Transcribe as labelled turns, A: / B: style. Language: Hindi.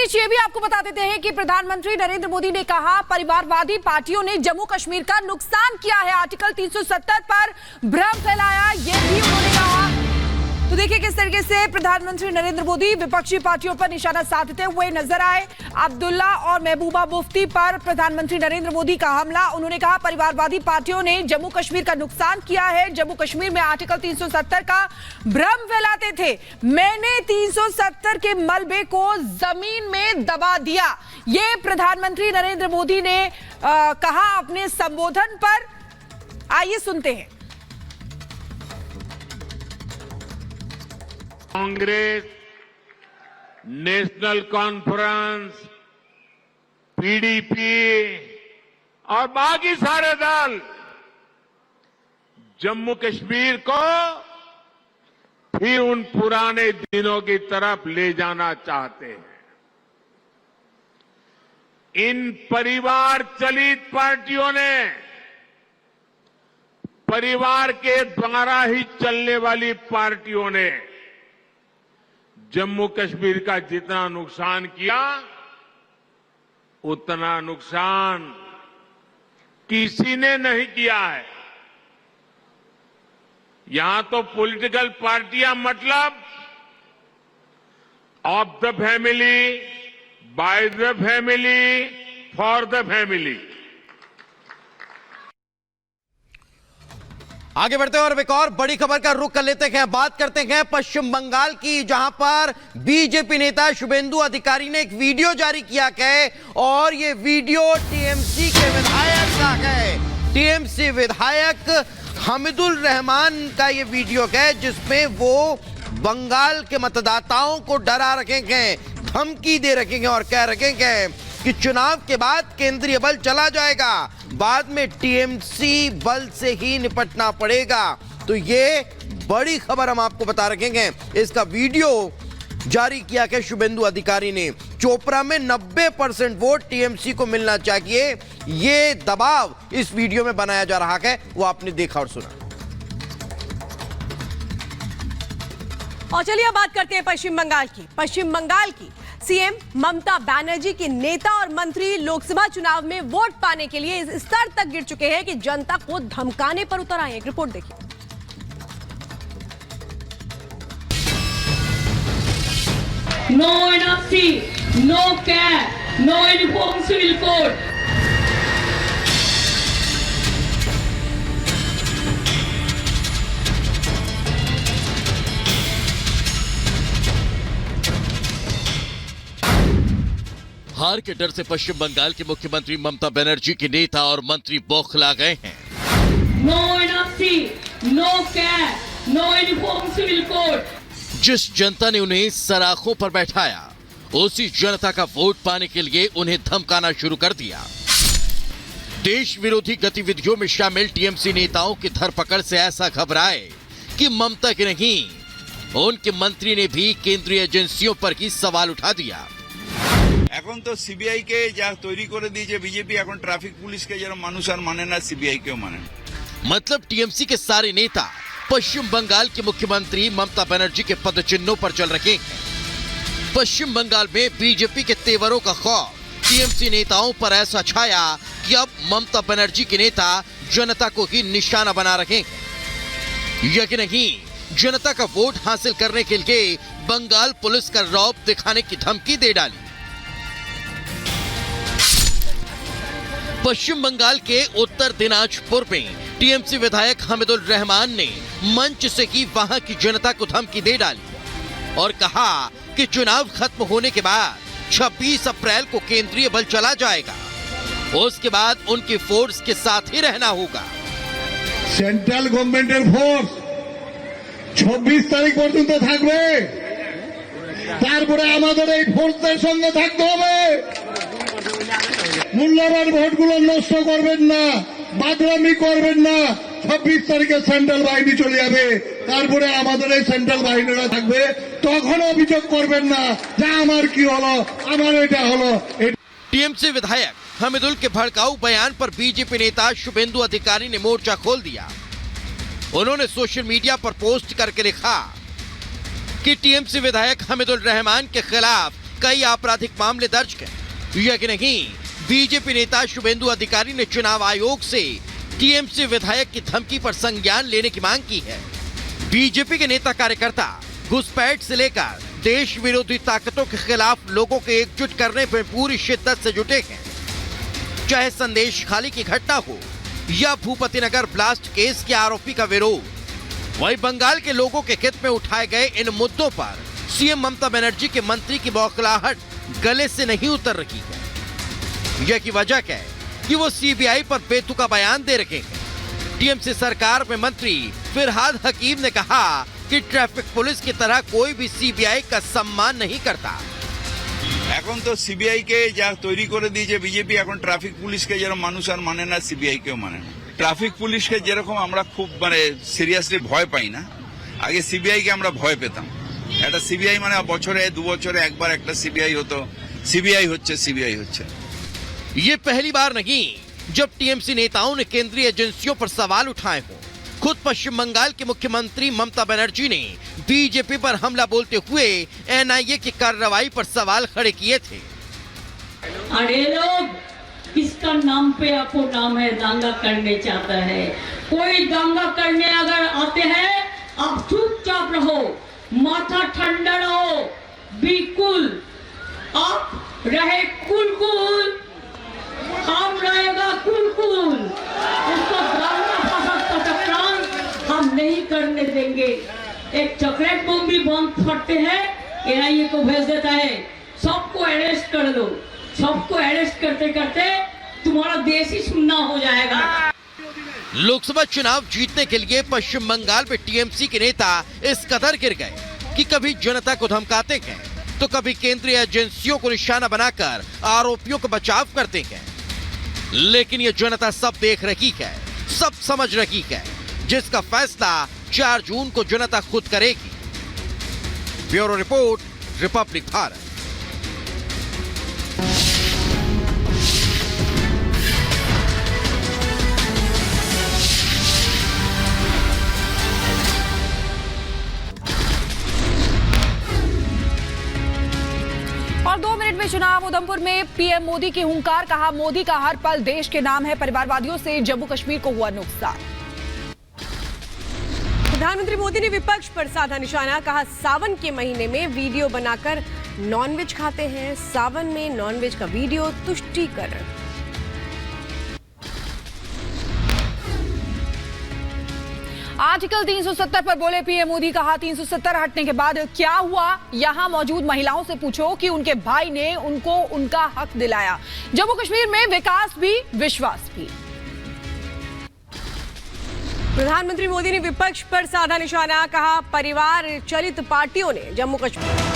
A: बीच ये भी आपको बता देते हैं कि प्रधानमंत्री नरेंद्र मोदी ने कहा परिवारवादी पार्टियों ने जम्मू कश्मीर का नुकसान किया है, आर्टिकल 370 पर भ्रम फैलाया, ये भी उन्होंने कहा। तो देखिए किस तरीके से प्रधानमंत्री नरेंद्र मोदी विपक्षी पार्टियों पर निशाना साधते हुए नजर आए। अब्दुल्ला और महबूबा मुफ्ती पर प्रधानमंत्री नरेंद्र मोदी का हमला। उन्होंने कहा परिवारवादी पार्टियों ने जम्मू कश्मीर का नुकसान किया है, जम्मू कश्मीर में आर्टिकल 370 का भ्रम फैलाते थे, मैंने 370 के मलबे को जमीन में दबा दिया, ये प्रधानमंत्री नरेंद्र मोदी ने कहा अपने संबोधन पर। आइए सुनते हैं।
B: कांग्रेस, नेशनल कॉन्फ्रेंस, पीडीपी और बाकी सारे दल जम्मू कश्मीर को फिर उन पुराने दिनों की तरफ ले जाना चाहते हैं। इन परिवार चलित पार्टियों ने, परिवार के द्वारा ही चलने वाली पार्टियों ने जम्मू कश्मीर का जितना नुकसान किया, उतना नुकसान किसी ने नहीं किया है। यहां तो पॉलिटिकल पार्टियां मतलब of the family, by the family, for the family.
C: आगे बढ़ते हैं और एक और बड़ी खबर का रुख कर लेते हैं। बात करते हैं पश्चिम बंगाल की, जहां पर बीजेपी नेता शुभेंदु अधिकारी ने एक वीडियो जारी किया है और ये वीडियो टीएमसी के विधायक का है। टीएमसी विधायक हमीदुल रहमान का ये वीडियो है जिसमें वो बंगाल के मतदाताओं को डरा रखेंगे, धमकी दे रखेंगे और कह रखेंगे कि चुनाव के बाद केंद्रीय बल चला जाएगा, बाद में टीएमसी बल से ही निपटना पड़ेगा। तो ये बड़ी खबर हम आपको बता रखेंगे। इसका वीडियो जारी किया है शुभेंदु अधिकारी ने। चोपड़ा में 90% वोट टीएमसी को मिलना चाहिए, ये दबाव इस वीडियो में बनाया जा रहा है, वो आपने देखा और सुना।
A: और चलिए अब बात करते हैं पश्चिम बंगाल की। पश्चिम बंगाल की सीएम ममता बनर्जी के नेता और मंत्री लोकसभा चुनाव में वोट पाने के लिए इस स्तर तक गिर चुके हैं कि जनता को धमकाने पर उतर आए। एक रिपोर्ट देखिए।
D: No NRC, no CAB, no uniform civil code.
E: हार के डर से पश्चिम बंगाल के मुख्यमंत्री ममता बनर्जी के नेता और मंत्री बौखला गए हैं।
D: No NRC, no CAB, no uniform civil code.
E: जिस जनता ने उन्हें सराखों पर बैठाया, उसी जनता का वोट पाने के लिए उन्हें धमकाना शुरू कर दिया। देश विरोधी गतिविधियों में शामिल टीएमसी नेताओं की धरपकड़ से ऐसा घबराए कि ममता के नहीं, उनके मंत्री ने भी केंद्रीय एजेंसियों पर ही सवाल उठा दिया।
F: এখন তো সিবিআই কে যা তৈরি করে দিয়েছে বিজেপি, এখন ট্রাফিক পুলিশকে যেন মানুষ আর মানে না, সিবিআই কেও মানে না।
E: मतलब टीएमसी के सारे नेता पश्चिम बंगाल के मुख्यमंत्री ममता बनर्जी के पदचिन्हों पर चल रहे हैं। पश्चिम बंगाल में बीजेपी के तेवरों का खौफ टीएमसी नेताओं पर ऐसा छाया कि अब ममता बनर्जी के नेता जनता को ही निशाना बना रहे हैं। यह नहीं, जनता का वोट हासिल करने के लिए बंगाल पुलिस का रौब दिखाने की धमकी दे डाली। पश्चिम बंगाल के उत्तर दिनाजपुर में टीएमसी विधायक हमीदुल रहमान ने मंच से ही वहां की जनता को धमकी दे डाली और कहा कि चुनाव खत्म होने के बाद 26 अप्रैल को केंद्रीय बल चला जाएगा, उसके बाद उनकी फोर्स के साथ ही रहना होगा।
G: सेंट्रल गवर्नमेंटेर फोर्स 26 तारीख पर्यন্ত থাকবে, তারপরে আমাদের এই ফোর্সের সঙ্গে থাকতে হবে। মূল্যবান ভোটগুলো নষ্ট করবেন না, বাদরামি করবেন না। 26 তারিখে সেন্ট্রাল বাহিনী চলে যাবে, তারপরে আমাদের এই সেন্ট্রাল বাহিনীরা থাকবে, তখন অভিযোগ করবেন না যে আমার কি হলো, আমার এটা হলো।
E: टीएमसी विधायक हमीदुल के भड़काऊ बयान पर बीजेपी नेता शुभेंदु अधिकारी ने मोर्चा खोल दिया। उन्होंने सोशल मीडिया पर पोस्ट करके लिखा कि टीएमसी विधायक हमीदुल रहमान के खिलाफ कई आपराधिक मामले दर्ज हैं। यह कि नहीं, बीजेपी नेता शुभेंदु अधिकारी ने चुनाव आयोग से टीएमसी विधायक की धमकी पर संज्ञान लेने की मांग की है। बीजेपी के नेता कार्यकर्ता घुसपैठ से लेकर देश विरोधी ताकतों के खिलाफ लोगों को एकजुट करने पर पूरी शिद्दत से जुटे हैं। चाहे संदेश खाली की घटना हो या भूपति नगर ब्लास्ट केस के आरोपी का विरोध, वही बंगाल के लोगों के हित में उठाए गए इन मुद्दों पर सीएम ममता बनर्जी के मंत्री की बौखलाहट गले से नहीं उतर रही है। यह की वजह क्या है कि वो सीबीआई पर बेतुका बयान दे रहे हैं। टीएमसी सरकार में मंत्री फिरहाद हकीम ने कहा कि ट्रैफिक पुलिस की तरह कोई भी सीबीआई का सम्मान नहीं करता।
F: এখন তো সিবিআই কে যা তৈরি করে দিয়েছে বিজেপি, এখন ট্রাফিক পুলিশকে যেরকম মানুষ আর মানে না, সিবিআই কেও মানে না। ট্রাফিক পুলিশকে যেরকম আমরা খুব সিরিয়াসলি ভয় পাই না, আগে সিবিআই কে আমরা ভয় পেতাম। একটা সিবিআই মানে বছরে 2 বছরে একবার একটা সিবিআই হতো, সিবিআই হচ্ছে।
E: ये पहली बार नहीं जब टीएमसी नेताओं ने केंद्रीय एजेंसियों पर सवाल उठाए हों। खुद पश्चिम बंगाल के मुख्यमंत्री ममता बनर्जी ने बीजेपी पर हमला बोलते हुए एनआईए की कार्रवाई पर सवाल खड़े किए थे।
D: अरे लोग किसका नाम पे आपको नाम है दंगा करने चाहता है? कोई दंगा करने अगर आते हैं, आप चुपचाप रहो, माथा ठंडा रहो, बिल्कुल आप रहे कुल, हम रहेगा कुल। उसको दंगा फसाद का टकरान हम नहीं करने देंगे। एक चॉकलेट बम भी बम फटते हैं, एनआईए को भेज देता है, सबको अरेस्ट कर लो। सबको अरेस्ट करते करते तुम्हारा देश ही सुन्ना हो जाएगा।
E: लोकसभा चुनाव जीतने के लिए पश्चिम बंगाल में टीएमसी के नेता इस कदर गिर गए कि कभी जनता को धमकाते हैं तो कभी केंद्रीय एजेंसियों को निशाना बनाकर आरोपियों का बचाव करते हैं। लेकिन ये जनता सब देख रही है, सब समझ रही है, जिसका फैसला 4 जून को जनता खुद करेगी। Bureau report, Republic Bharat.
A: और 2 मिनट में चुनाव। उधमपुर में पीएम मोदी की हुंकार, कहा मोदी का हर पल देश के नाम है। परिवारवादियों से जम्मू कश्मीर को हुआ नुकसान।
H: प्रधानमंत्री मोदी ने विपक्ष पर साधा निशाना, कहा सावन के महीने में वीडियो बनाकर नॉनवेज खाते हैं, सावन में नॉनवेज का वीडियो तुष्टीकरण।
A: आर्टिकल 370 पर बोले पीएम मोदी, कहा 370 हटने के बाद क्या हुआ, यहां मौजूद महिलाओं से पूछो कि उनके भाई ने उनको उनका हक दिलाया। जम्मू कश्मीर में विकास भी विश्वास भी।
H: प्रधानमंत्री मोदी ने विपक्ष पर साधा निशाना, कहा परिवार चलित पार्टियों ने जम्मू कश्मीर